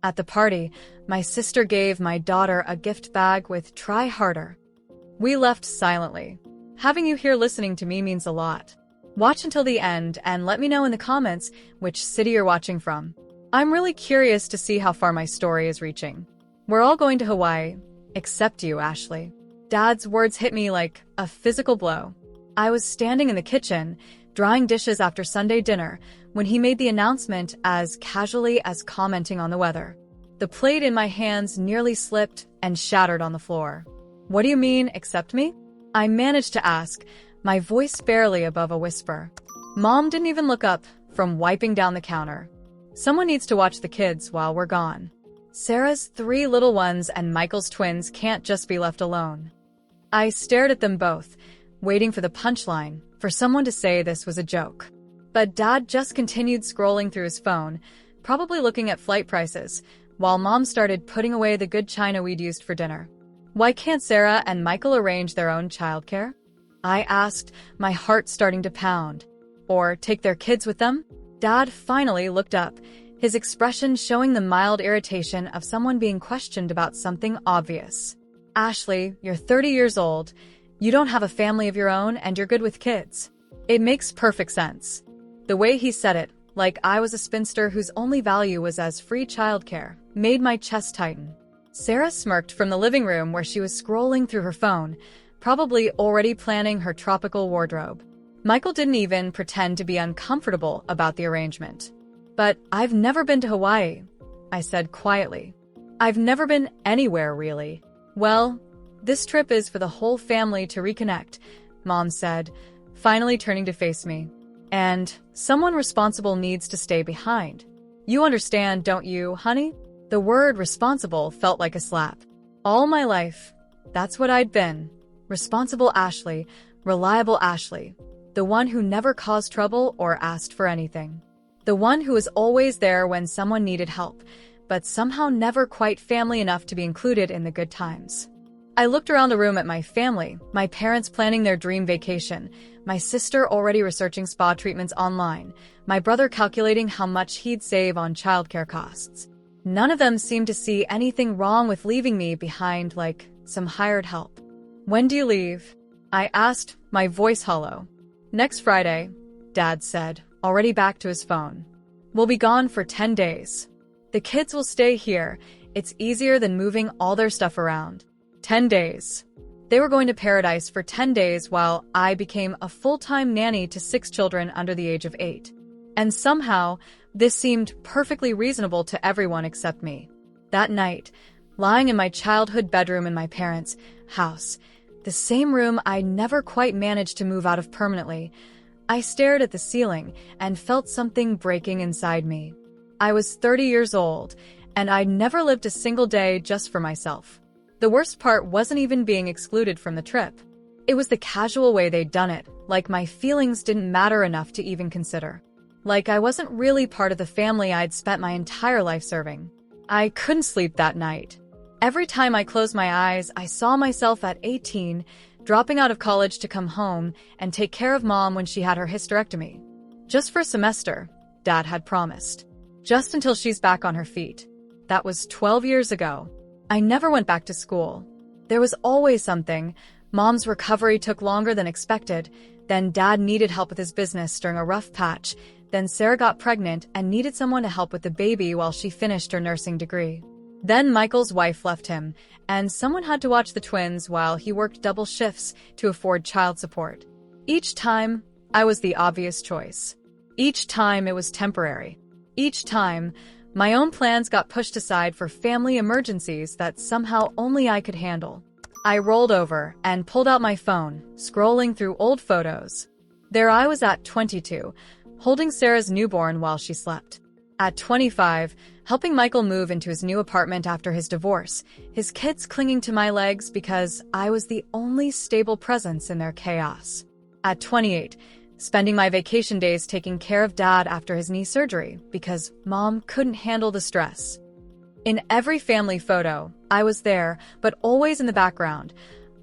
At the party, my sister gave my daughter a gift bag with "Try harder." We left silently. Having you here listening to me means a lot. Watch until the end and let me know in the comments which city you're watching from. I'm really curious to see how far my story is reaching. We're all going to Hawaii, except you, Ashley. Dad's words hit me like a physical blow. I was standing in the kitchen, drying dishes after Sunday dinner, when he made the announcement as casually as commenting on the weather. The plate in my hands nearly slipped and shattered on the floor. "What do you mean, accept me?" I managed to ask, my voice barely above a whisper. Mom didn't even look up from wiping down the counter. "Someone needs to watch the kids while we're gone. Sarah's 3 little ones and Michael's twins can't just be left alone." I stared at them both, waiting for the punchline, for someone to say this was a joke. But Dad just continued scrolling through his phone, probably looking at flight prices, while Mom started putting away the good china we'd used for dinner. "Why can't Sarah and Michael arrange their own childcare?" I asked, my heart starting to pound. "Or take their kids with them?" Dad finally looked up, his expression showing the mild irritation of someone being questioned about something obvious. "Ashley, you're 30 years old. You don't have a family of your own and you're good with kids. It makes perfect sense." The way he said it, like I was a spinster whose only value was as free childcare, made my chest tighten. Sarah smirked from the living room where she was scrolling through her phone, probably already planning her tropical wardrobe. Michael didn't even pretend to be uncomfortable about the arrangement. "But I've never been to Hawaii," I said quietly. "I've never been anywhere, really." "Well, this trip is for the whole family to reconnect," Mom said, finally turning to face me. "And someone responsible needs to stay behind. You understand, don't you, honey?" The word responsible felt like a slap. All my life, that's what I'd been. Responsible Ashley, reliable Ashley, the one who never caused trouble or asked for anything. The one who was always there when someone needed help, but somehow never quite family enough to be included in the good times. I looked around the room at my family, my parents planning their dream vacation, my sister already researching spa treatments online, my brother calculating how much he'd save on childcare costs. None of them seemed to see anything wrong with leaving me behind like some hired help. "When do you leave?" I asked, my voice hollow. "Next Friday," Dad said, already back to his phone. "We'll be gone for 10 days. The kids will stay here. It's easier than moving all their stuff around." 10 days. They were going to paradise for 10 days while I became a full-time nanny to 6 children under the age of 8. And somehow, this seemed perfectly reasonable to everyone except me. That night, lying in my childhood bedroom in my parents' house, the same room I never quite managed to move out of permanently, I stared at the ceiling and felt something breaking inside me. I was 30 years old, and I'd never lived a single day just for myself. The worst part wasn't even being excluded from the trip. It was the casual way they'd done it, like my feelings didn't matter enough to even consider. Like I wasn't really part of the family I'd spent my entire life serving. I couldn't sleep that night. Every time I closed my eyes, I saw myself at 18, dropping out of college to come home and take care of Mom when she had her hysterectomy. Just for a semester, Dad had promised. Just until she's back on her feet. That was 12 years ago. I never went back to school. There was always something. Mom's recovery took longer than expected. Then Dad needed help with his business during a rough patch. Then Sarah got pregnant and needed someone to help with the baby while she finished her nursing degree. Then Michael's wife left him, and someone had to watch the twins while he worked double shifts to afford child support. Each time, I was the obvious choice. Each time, it was temporary. Each time, my own plans got pushed aside for family emergencies that somehow only I could handle. I rolled over and pulled out my phone, scrolling through old photos. There I was at 22, holding Sarah's newborn while she slept. At 25, helping Michael move into his new apartment after his divorce, his kids clinging to my legs because I was the only stable presence in their chaos. At 28, spending my vacation days taking care of Dad after his knee surgery because Mom couldn't handle the stress. In every family photo, I was there, but always in the background,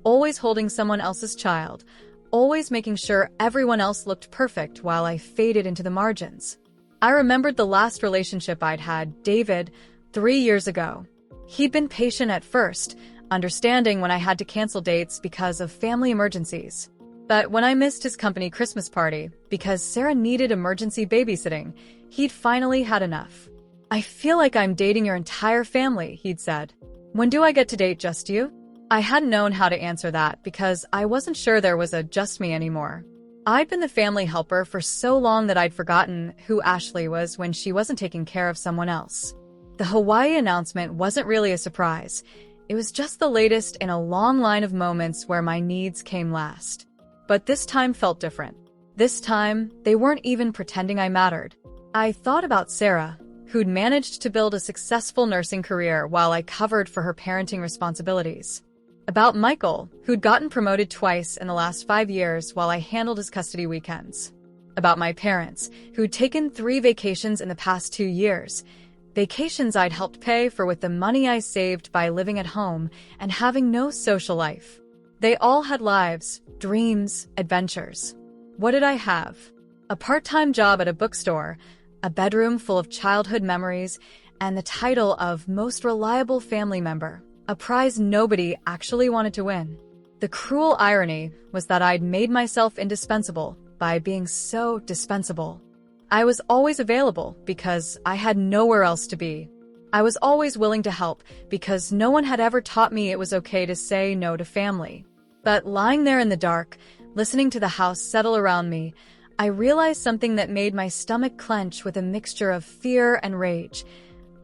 always holding someone else's child, always making sure everyone else looked perfect while I faded into the margins. I remembered the last relationship I'd had, David, 3 years ago. He'd been patient at first, understanding when I had to cancel dates because of family emergencies. But when I missed his company Christmas party because Sarah needed emergency babysitting, he'd finally had enough. "I feel like I'm dating your entire family," he'd said. "When do I get to date just you?" I hadn't known how to answer that because I wasn't sure there was a just me anymore. I'd been the family helper for so long that I'd forgotten who Ashley was when she wasn't taking care of someone else. The Hawaii announcement wasn't really a surprise. It was just the latest in a long line of moments where my needs came last. But this time felt different. This time, they weren't even pretending I mattered. I thought about Sarah, who'd managed to build a successful nursing career while I covered for her parenting responsibilities. About Michael, who'd gotten promoted twice in the last 5 years while I handled his custody weekends. About my parents, who'd taken 3 vacations in the past 2 years. Vacations I'd helped pay for with the money I saved by living at home and having no social life. They all had lives, dreams, adventures. What did I have? A part-time job at a bookstore, a bedroom full of childhood memories, and the title of most reliable family member, a prize nobody actually wanted to win. The cruel irony was that I'd made myself indispensable by being so dispensable. I was always available because I had nowhere else to be. I was always willing to help because no one had ever taught me it was okay to say no to family. But lying there in the dark, listening to the house settle around me, I realized something that made my stomach clench with a mixture of fear and rage.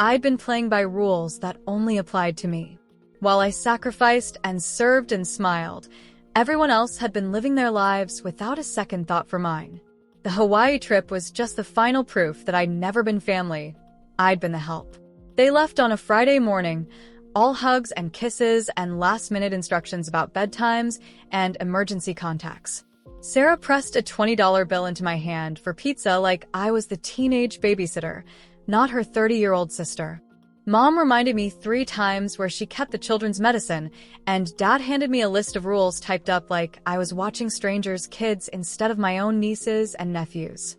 I'd been playing by rules that only applied to me. While I sacrificed and served and smiled, everyone else had been living their lives without a second thought for mine. The Hawaii trip was just the final proof that I'd never been family. I'd been the help. They left on a Friday morning, all hugs and kisses and last-minute instructions about bedtimes and emergency contacts. Sarah pressed a $20 bill into my hand for pizza like I was the teenage babysitter, not her 30-year-old sister. Mom reminded me 3 times where she kept the children's medicine, and Dad handed me a list of rules typed up like I was watching strangers' kids instead of my own nieces and nephews.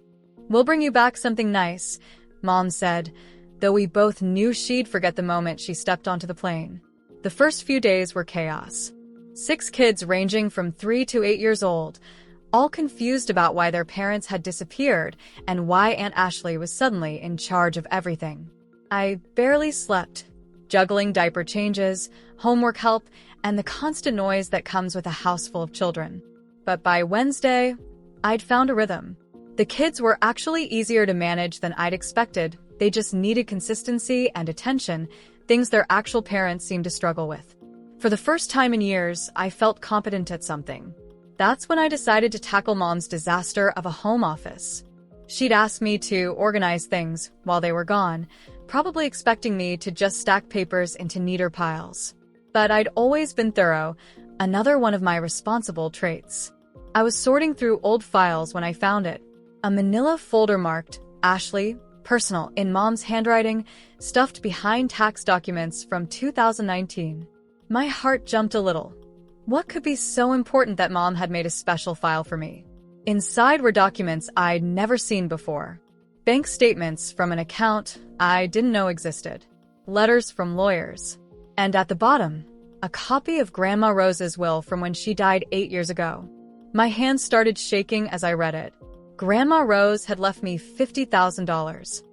"We'll bring you back something nice," Mom said, though we both knew she'd forget the moment she stepped onto the plane. The first few days were chaos. 6 kids ranging from 3 to 8 years old, all confused about why their parents had disappeared and why Aunt Ashley was suddenly in charge of everything. I barely slept, juggling diaper changes, homework help, and the constant noise that comes with a house full of children. But by Wednesday, I'd found a rhythm. The kids were actually easier to manage than I'd expected. They just needed consistency and attention, things their actual parents seemed to struggle with. For the first time in years, I felt competent at something. That's when I decided to tackle Mom's disaster of a home office. She'd asked me to organize things while they were gone, probably expecting me to just stack papers into neater piles. But I'd always been thorough, another one of my responsible traits. I was sorting through old files when I found it. A manila folder marked Ashley, Personal, in Mom's handwriting, stuffed behind tax documents from 2019. My heart jumped a little. What could be so important that Mom had made a special file for me? Inside were documents I'd never seen before. Bank statements from an account I didn't know existed. Letters from lawyers. And at the bottom, a copy of Grandma Rose's will from when she died 8 years ago. My hands started shaking as I read it. Grandma Rose had left me $50,000.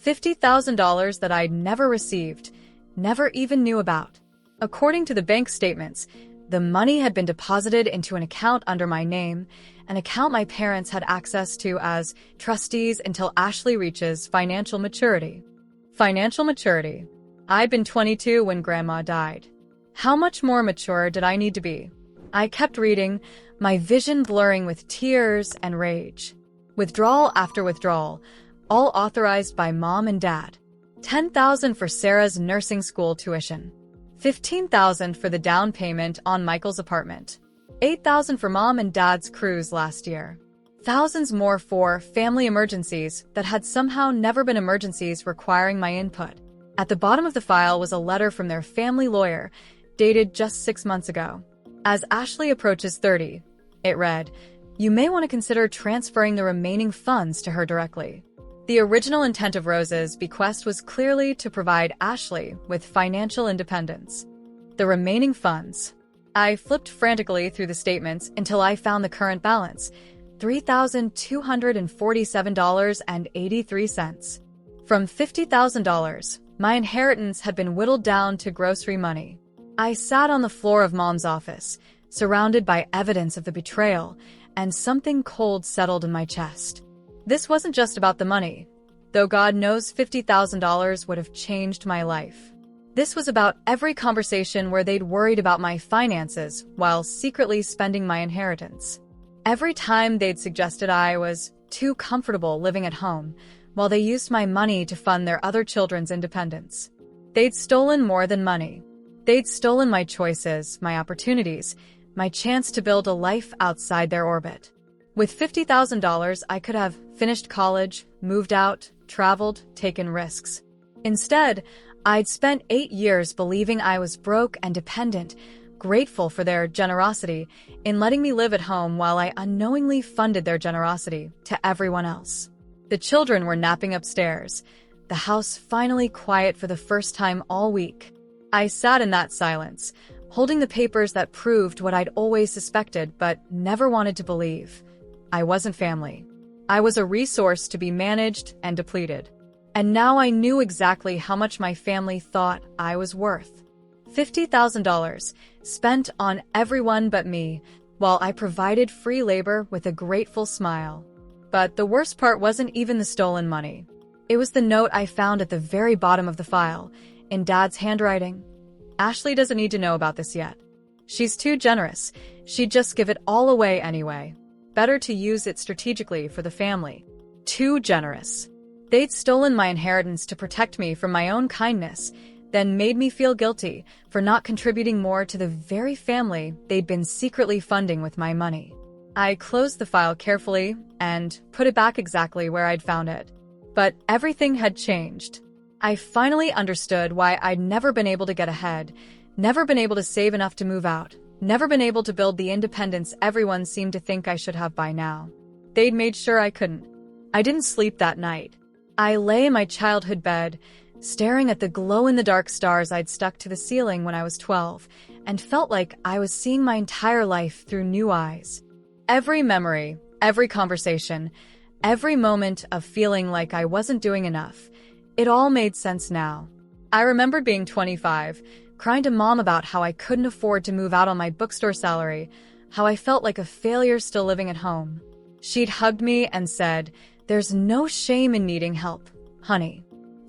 $50,000 that I'd never received, never even knew about. According to the bank statements, the money had been deposited into an account under my name, an account my parents had access to as trustees until Ashley reaches financial maturity. Financial maturity. I'd been 22 when Grandma died. How much more mature did I need to be? I kept reading, my vision blurring with tears and rage. Withdrawal after withdrawal, all authorized by Mom and Dad. $10,000 for Sarah's nursing school tuition. $15,000 for the down payment on Michael's apartment. $8,000 for Mom and Dad's cruise last year. Thousands more for family emergencies that had somehow never been emergencies requiring my input. At the bottom of the file was a letter from their family lawyer, dated just 6 months ago. As Ashley approaches 30, it read, "You may want to consider transferring the remaining funds to her directly." The original intent of Rose's bequest was clearly to provide Ashley with financial independence. The remaining funds. I flipped frantically through the statements until I found the current balance, $3,247.83. From $50,000, my inheritance had been whittled down to grocery money. I sat on the floor of Mom's office, surrounded by evidence of the betrayal, and something cold settled in my chest. This wasn't just about the money, though God knows $50,000 would have changed my life. This was about every conversation where they'd worried about my finances while secretly spending my inheritance. Every time they'd suggested I was too comfortable living at home, while they used my money to fund their other children's independence. They'd stolen more than money. They'd stolen my choices, my opportunities, my chance to build a life outside their orbit. With $50,000, I could have finished college, moved out, traveled, taken risks. Instead, I'd spent 8 years believing I was broke and dependent, grateful for their generosity in letting me live at home while I unknowingly funded their generosity to everyone else. The children were napping upstairs, the house finally quiet for the first time all week. I sat in that silence, holding the papers that proved what I'd always suspected but never wanted to believe. I wasn't family. I was a resource to be managed and depleted. And now I knew exactly how much my family thought I was worth. $50,000 spent on everyone but me, while I provided free labor with a grateful smile. But the worst part wasn't even the stolen money. It was the note I found at the very bottom of the file, in Dad's handwriting. Ashley doesn't need to know about this yet. She's too generous. She'd just give it all away anyway. Better to use it strategically for the family. Too generous. They'd stolen my inheritance to protect me from my own kindness, then made me feel guilty for not contributing more to the very family they'd been secretly funding with my money. I closed the file carefully and put it back exactly where I'd found it. But everything had changed. I finally understood why I'd never been able to get ahead, never been able to save enough to move out, never been able to build the independence everyone seemed to think I should have by now. They'd made sure I couldn't. I didn't sleep that night. I lay in my childhood bed, staring at the glow-in-the-dark stars I'd stuck to the ceiling when I was 12, and felt like I was seeing my entire life through new eyes. Every memory, every conversation, every moment of feeling like I wasn't doing enough, it all made sense now. I remembered being 25, crying to Mom about how I couldn't afford to move out on my bookstore salary, how I felt like a failure still living at home. She'd hugged me and said, "There's no shame in needing help, honey.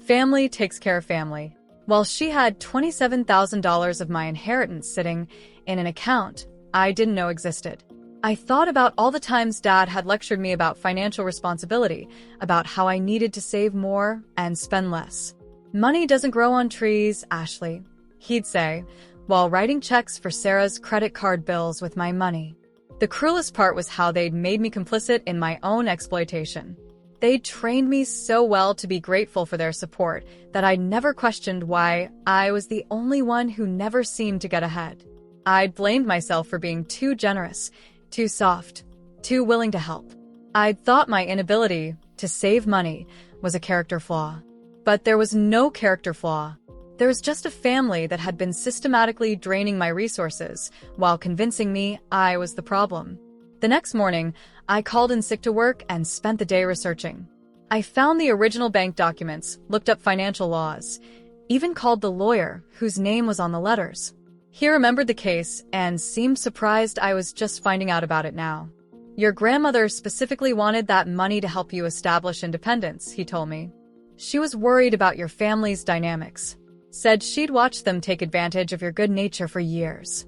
Family takes care of family." While she had $27,000 of my inheritance sitting in an account I didn't know existed. I thought about all the times Dad had lectured me about financial responsibility, about how I needed to save more and spend less. "Money doesn't grow on trees, Ashley," he'd say, while writing checks for Sarah's credit card bills with my money. The cruelest part was how they'd made me complicit in my own exploitation. They'd trained me so well to be grateful for their support that I never questioned why I was the only one who never seemed to get ahead. I'd blamed myself for being too generous, too soft, too willing to help. I'd thought my inability to save money was a character flaw. But there was no character flaw. There was just a family that had been systematically draining my resources while convincing me I was the problem. The next morning, I called in sick to work and spent the day researching. I found the original bank documents, looked up financial laws, even called the lawyer whose name was on the letters. He remembered the case and seemed surprised I was just finding out about it now. "Your grandmother specifically wanted that money to help you establish independence," he told me. "She was worried about your family's dynamics. Said she'd watched them take advantage of your good nature for years."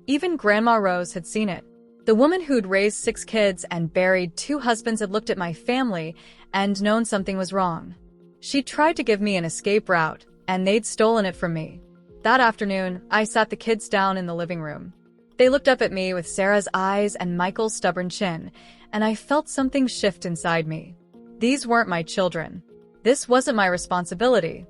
Even Grandma Rose had seen it. The woman who'd raised 6 kids and buried 2 husbands had looked at my family and known something was wrong. She tried to give me an escape route, and they'd stolen it from me. That afternoon, I sat the kids down in the living room. They looked up at me with Sarah's eyes and Michael's stubborn chin, and I felt something shift inside me. These weren't my children. This wasn't my responsibility.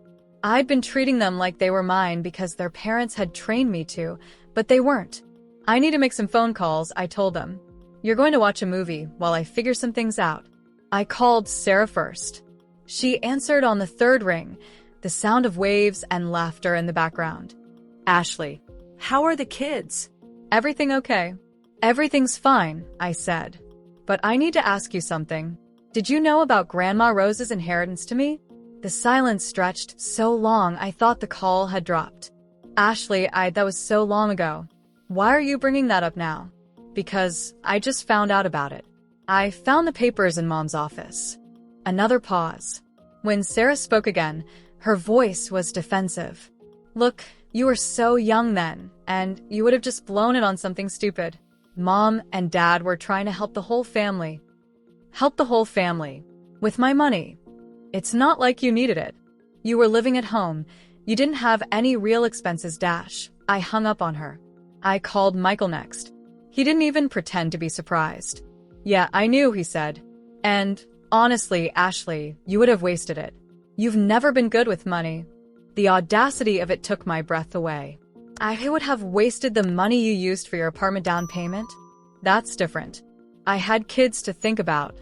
I'd been treating them like they were mine because their parents had trained me to, but they weren't. "I need to make some phone calls," I told them. "You're going to watch a movie while I figure some things out." I called Sarah first. She answered on the third ring, the sound of waves and laughter in the background. Ashley, how are the kids? Everything okay? Everything's fine, I said. But I need to ask you something. Did you know about Grandma Rose's inheritance to me? The silence stretched so long I thought the call had dropped. Ashley, that was so long ago. Why are you bringing that up now? Because I just found out about it. I found the papers in Mom's office. Another pause. When Sarah spoke again, her voice was defensive. Look, you were so young then, and you would have just blown it on something stupid. Mom and Dad were trying to help the whole family. Help the whole family. With my money. It's not like you needed it. You were living at home. You didn't have any real expenses. I hung up on her. I called Michael next. He didn't even pretend to be surprised. Yeah, I knew, he said. And honestly, Ashley, you would have wasted it. You've never been good with money. The audacity of it took my breath away. I would have wasted the money you used for your apartment down payment? That's different. I had kids to think about.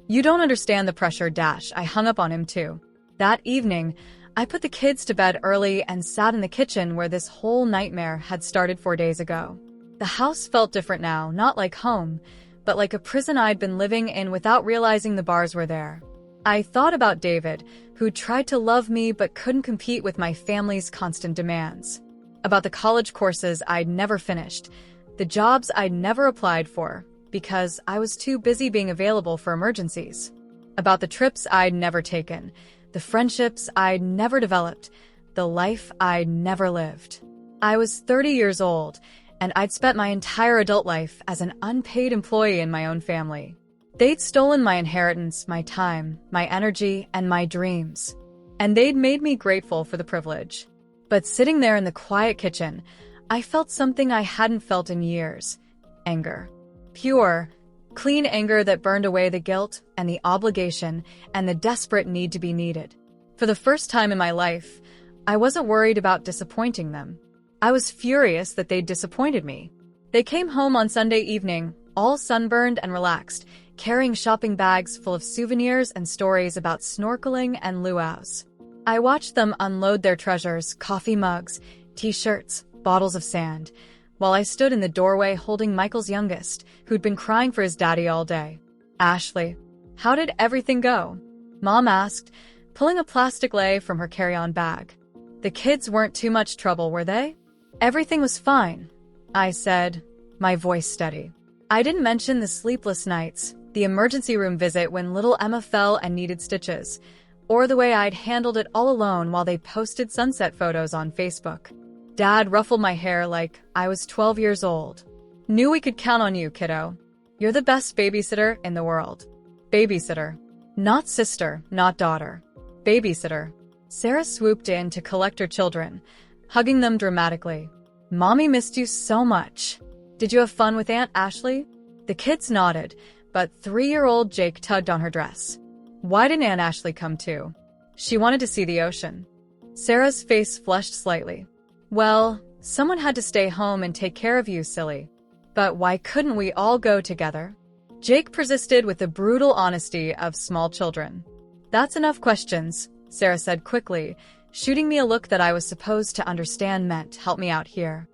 You don't understand the pressure. I hung up on him too. That evening, I put the kids to bed early and sat in the kitchen where this whole nightmare had started 4 days ago. The house felt different now, not like home, but like a prison I'd been living in without realizing the bars were there. I thought about David, who tried to love me but couldn't compete with my family's constant demands. About the college courses I'd never finished, the jobs I'd never applied for, because I was too busy being available for emergencies. About the trips I'd never taken, the friendships I'd never developed, the life I'd never lived. I was 30 years old, and I'd spent my entire adult life as an unpaid employee in my own family. They'd stolen my inheritance, my time, my energy, and my dreams. And they'd made me grateful for the privilege. But sitting there in the quiet kitchen, I felt something I hadn't felt in years. Anger. Pure, clean anger that burned away the guilt and the obligation and the desperate need to be needed. For the first time in my life, I wasn't worried about disappointing them. I was furious that they'd disappointed me. They came home on Sunday evening, all sunburned and relaxed, carrying shopping bags full of souvenirs and stories about snorkeling and luau's. I watched them unload their treasures, coffee mugs, t-shirts, bottles of sand, while I stood in the doorway holding Michael's youngest, who'd been crying for his daddy all day. Ashley, how did everything go? Mom asked, pulling a plastic lei from her carry-on bag. The kids weren't too much trouble, were they? Everything was fine, I said, my voice steady. I didn't mention the sleepless nights, the emergency room visit when little Emma fell and needed stitches, or the way I'd handled it all alone while they posted sunset photos on Facebook. Dad ruffled my hair like I was 12 years old. Knew we could count on you, kiddo. You're the best babysitter in the world. Babysitter. Not sister, not daughter. Babysitter. Sarah swooped in to collect her children, hugging them dramatically. Mommy missed you so much. Did you have fun with Aunt Ashley? The kids nodded, but 3-year-old Jake tugged on her dress. Why didn't Aunt Ashley come too? She wanted to see the ocean. Sarah's face flushed slightly. Well, someone had to stay home and take care of you, silly. But why couldn't we all go together? Jake persisted with the brutal honesty of small children. That's enough questions, Sarah said quickly, shooting me a look that I was supposed to understand meant help me out here.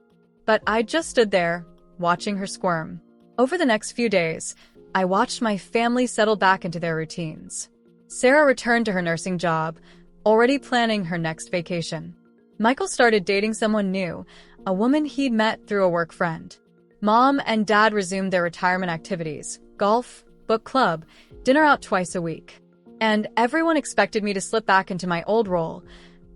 But I just stood there, watching her squirm. Over the next few days, I watched my family settle back into their routines. Sarah returned to her nursing job, already planning her next vacation. Michael started dating someone new, a woman he'd met through a work friend. Mom and Dad resumed their retirement activities, golf, book club, dinner out twice a week. And everyone expected me to slip back into my old role,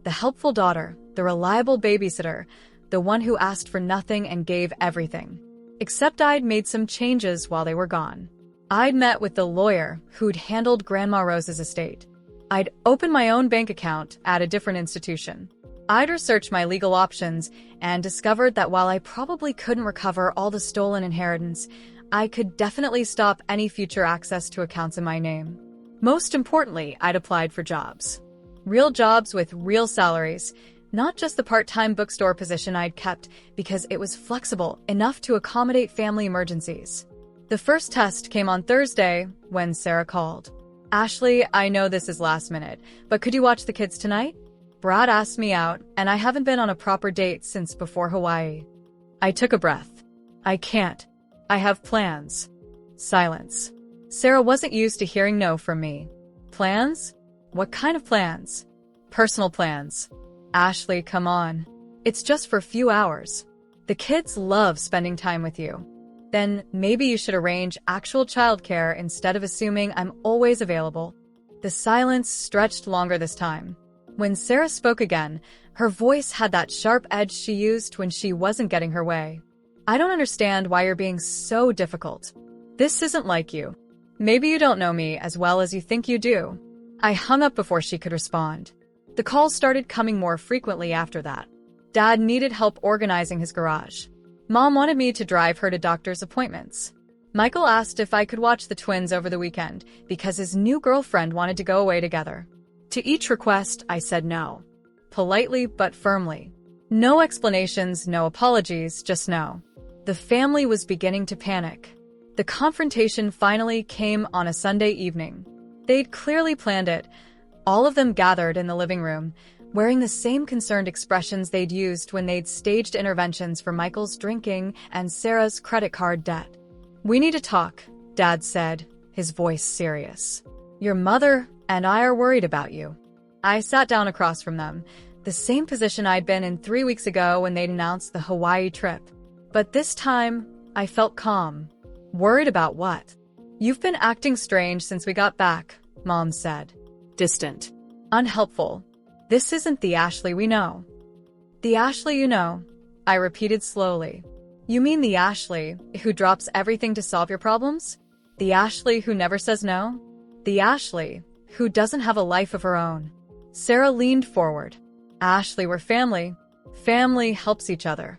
the helpful daughter, the reliable babysitter, the one who asked for nothing and gave everything. Except I'd made some changes while they were gone. I'd met with the lawyer who'd handled Grandma Rose's estate. I'd opened my own bank account at a different institution. I'd researched my legal options and discovered that while I probably couldn't recover all the stolen inheritance, I could definitely stop any future access to accounts in my name. Most importantly, I'd applied for jobs. Real jobs with real salaries, not just the part-time bookstore position I'd kept because it was flexible enough to accommodate family emergencies. The first test came on Thursday when Sarah called. Ashley, I know this is last minute, but could you watch the kids tonight? Brad asked me out, and I haven't been on a proper date since before Hawaii. I took a breath. I can't. I have plans. Silence. Sarah wasn't used to hearing no from me. Plans? What kind of plans? Personal plans. Ashley, come on. It's just for a few hours. The kids love spending time with you. Then maybe you should arrange actual childcare instead of assuming I'm always available. The silence stretched longer this time. When Sarah spoke again, her voice had that sharp edge she used when she wasn't getting her way. I don't understand why you're being so difficult. This isn't like you. Maybe you don't know me as well as you think you do. I hung up before she could respond. The calls started coming more frequently after that. Dad needed help organizing his garage. Mom wanted me to drive her to doctor's appointments. Michael asked if I could watch the twins over the weekend because his new girlfriend wanted to go away together. To each request, I said no. Politely but firmly. No explanations, no apologies, just no. The family was beginning to panic. The confrontation finally came on a Sunday evening. They'd clearly planned it. All of them gathered in the living room, wearing the same concerned expressions they'd used when they'd staged interventions for Michael's drinking and Sarah's credit card debt. "We need to talk," Dad said, his voice serious. "Your mother and I are worried about you." I sat down across from them, the same position I'd been in 3 weeks ago when they'd announced the Hawaii trip. But this time, I felt calm. "Worried about what?" "You've been acting strange since we got back," Mom said. Distant. Unhelpful. "This isn't the Ashley we know." "The Ashley you know," I repeated slowly. "You mean the Ashley who drops everything to solve your problems? The Ashley who never says no? The Ashley who doesn't have a life of her own?" Sarah leaned forward. "Ashley, we're family. Family helps each other."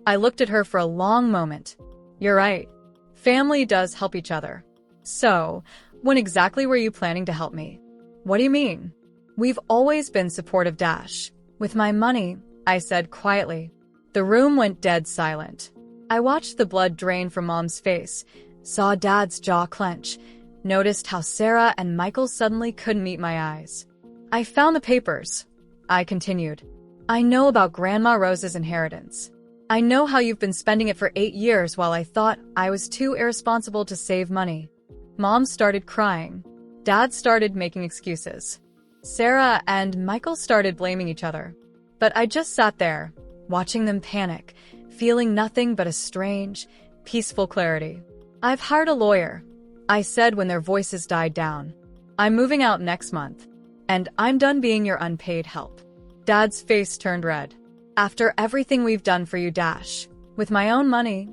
I looked at her for a long moment. "You're right. Family does help each other. So, when exactly were you planning to help me?" "What do you mean?" "We've always been supportive, Dash. With my money," I said quietly. The room went dead silent. I watched the blood drain from Mom's face, saw Dad's jaw clench, noticed how Sarah and Michael suddenly couldn't meet my eyes. "I found the papers," I continued. "I know about Grandma Rose's inheritance. I know how you've been spending it for 8 years while I thought I was too irresponsible to save money." Mom started crying. Dad started making excuses. Sarah and Michael started blaming each other. But I just sat there, watching them panic, feeling nothing but a strange, peaceful clarity. "I've hired a lawyer," I said when their voices died down. "I'm moving out next month, and I'm done being your unpaid help." Dad's face turned red. "After everything we've done for you, Dash, with my own money,"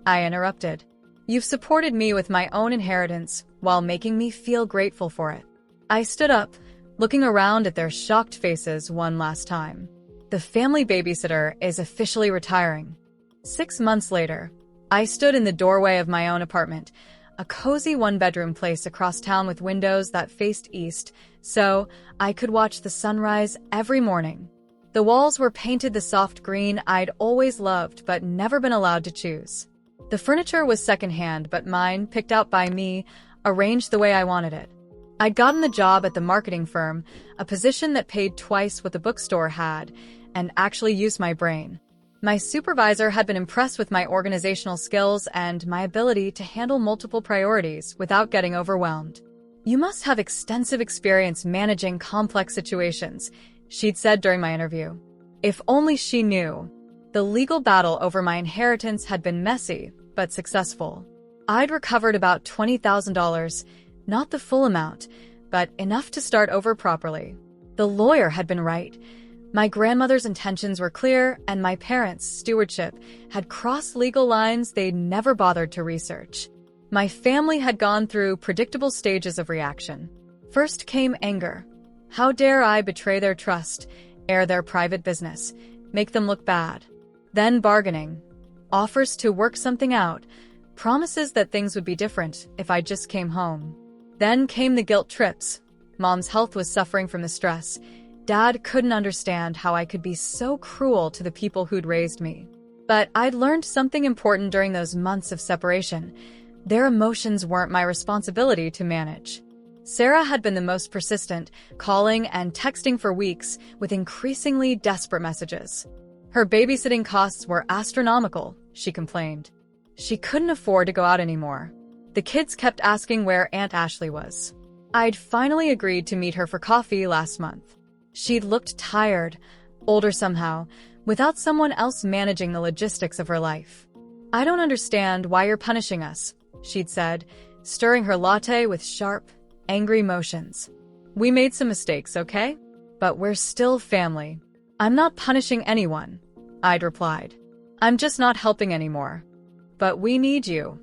I interrupted. "You've supported me with my own inheritance while making me feel grateful for it." I stood up, looking around at their shocked faces one last time. The family babysitter is officially retiring. 6 months later, I stood in the doorway of my own apartment, a cozy one-bedroom place across town with windows that faced east, so I could watch the sunrise every morning. The walls were painted the soft green I'd always loved but never been allowed to choose. The furniture was secondhand, but mine, picked out by me, arranged the way I wanted it. I'd gotten the job at the marketing firm, a position that paid twice what the bookstore had, and actually used my brain. My supervisor had been impressed with my organizational skills and my ability to handle multiple priorities without getting overwhelmed. "You must have extensive experience managing complex situations," she'd said during my interview. If only she knew. The legal battle over my inheritance had been messy, but successful. I'd recovered about $20,000, not the full amount, but enough to start over properly. The lawyer had been right. My grandmother's intentions were clear, and my parents' stewardship had crossed legal lines they'd never bothered to research. My family had gone through predictable stages of reaction. First came anger. How dare I betray their trust, air their private business, make them look bad? Then bargaining. Offers to work something out, promises that things would be different if I just came home. Then came the guilt trips. Mom's health was suffering from the stress. Dad couldn't understand how I could be so cruel to the people who'd raised me. But I'd learned something important during those months of separation. Their emotions weren't my responsibility to manage. Sarah had been the most persistent, calling and texting for weeks with increasingly desperate messages. Her babysitting costs were astronomical, she complained. She couldn't afford to go out anymore. The kids kept asking where Aunt Ashley was. I'd finally agreed to meet her for coffee last month. She'd looked tired, older somehow, without someone else managing the logistics of her life. "I don't understand why you're punishing us," she'd said, stirring her latte with sharp, angry motions. "We made some mistakes, okay? But we're still family." "I'm not punishing anyone," I'd replied. "I'm just not helping anymore. But we need you."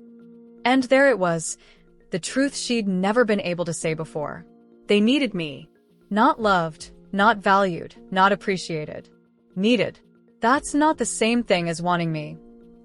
And there it was, the truth she'd never been able to say before. They needed me. Not loved, not valued, not appreciated. Needed. "That's not the same thing as wanting me,"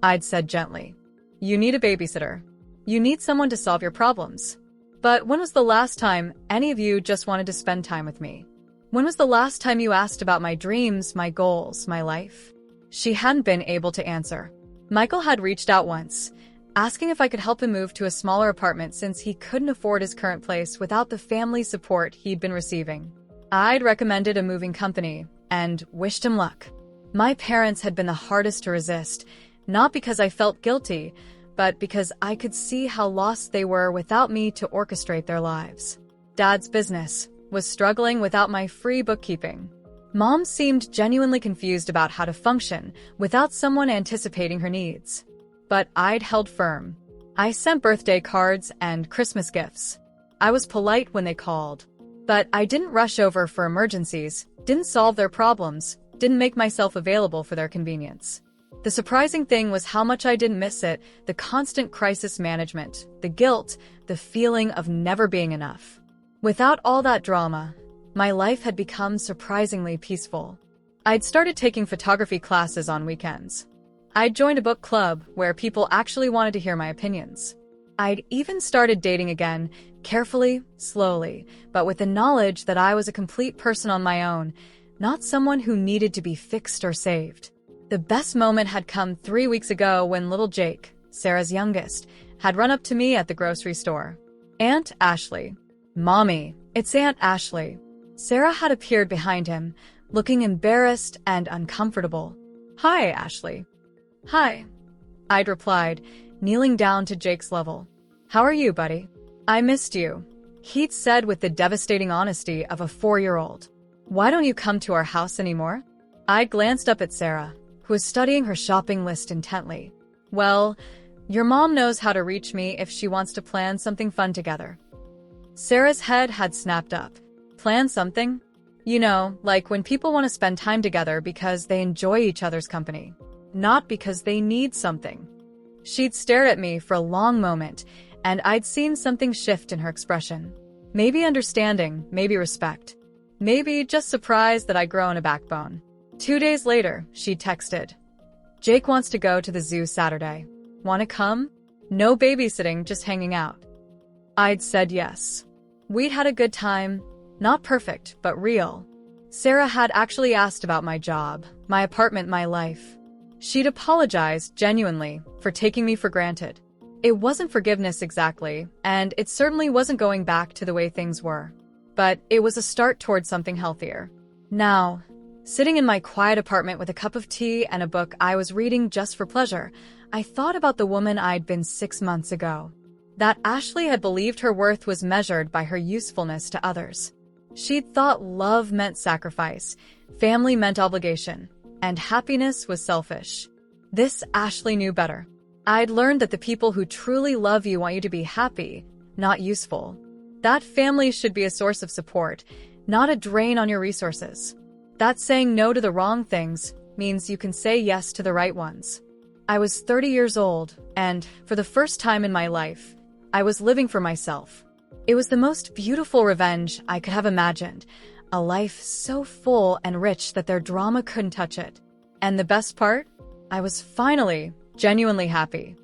I'd said gently. "You need a babysitter. You need someone to solve your problems. But when was the last time any of you just wanted to spend time with me? When was the last time you asked about my dreams, my goals, my life?" She hadn't been able to answer. Michael had reached out once, asking if I could help him move to a smaller apartment since he couldn't afford his current place without the family support he'd been receiving. I'd recommended a moving company and wished him luck. My parents had been the hardest to resist, not because I felt guilty, but because I could see how lost they were without me to orchestrate their lives. Dad's business was struggling without my free bookkeeping. Mom seemed genuinely confused about how to function without someone anticipating her needs. But I'd held firm. I sent birthday cards and Christmas gifts. I was polite when they called. But I didn't rush over for emergencies, didn't solve their problems, didn't make myself available for their convenience. The surprising thing was how much I didn't miss it, the constant crisis management, the guilt, the feeling of never being enough. Without all that drama, my life had become surprisingly peaceful. I'd started taking photography classes on weekends. I'd joined a book club where people actually wanted to hear my opinions. I'd even started dating again, carefully, slowly, but with the knowledge that I was a complete person on my own, not someone who needed to be fixed or saved. The best moment had come 3 weeks ago when little Jake, Sarah's youngest, had run up to me at the grocery store. "Aunt Ashley." "Mommy, it's Aunt Ashley." Sarah had appeared behind him, looking embarrassed and uncomfortable. "Hi, Ashley." "Hi," I'd replied, kneeling down to Jake's level. "How are you, buddy?" "I missed you," he'd said with the devastating honesty of a 4-year-old. "Why don't you come to our house anymore?" I glanced up at Sarah, who was studying her shopping list intently. "Well, your mom knows how to reach me if she wants to plan something fun together." Sarah's head had snapped up. "Plan something?" "You know, like when people want to spend time together because they enjoy each other's company, not because they need something." She'd stared at me for a long moment, and I'd seen something shift in her expression. Maybe understanding, maybe respect. Maybe just surprised that I'd grown a backbone. 2 days later, she texted, "Jake wants to go to the zoo Saturday. Want to come? No babysitting, just hanging out." I'd said yes. We'd had a good time, not perfect, but real. Sarah had actually asked about my job, my apartment, my life. She'd apologized, genuinely, for taking me for granted. It wasn't forgiveness exactly, and it certainly wasn't going back to the way things were. But it was a start towards something healthier. Now, sitting in my quiet apartment with a cup of tea and a book I was reading just for pleasure, I thought about the woman I'd been 6 months ago. That Ashley had believed her worth was measured by her usefulness to others. She'd thought love meant sacrifice, family meant obligation, and happiness was selfish. This Ashley knew better. I'd learned that the people who truly love you want you to be happy, not useful. That family should be a source of support, not a drain on your resources. That saying no to the wrong things means you can say yes to the right ones. I was 30 years old, and for the first time in my life, I was living for myself. It was the most beautiful revenge I could have imagined, a life so full and rich that their drama couldn't touch it. And the best part? I was finally, genuinely happy.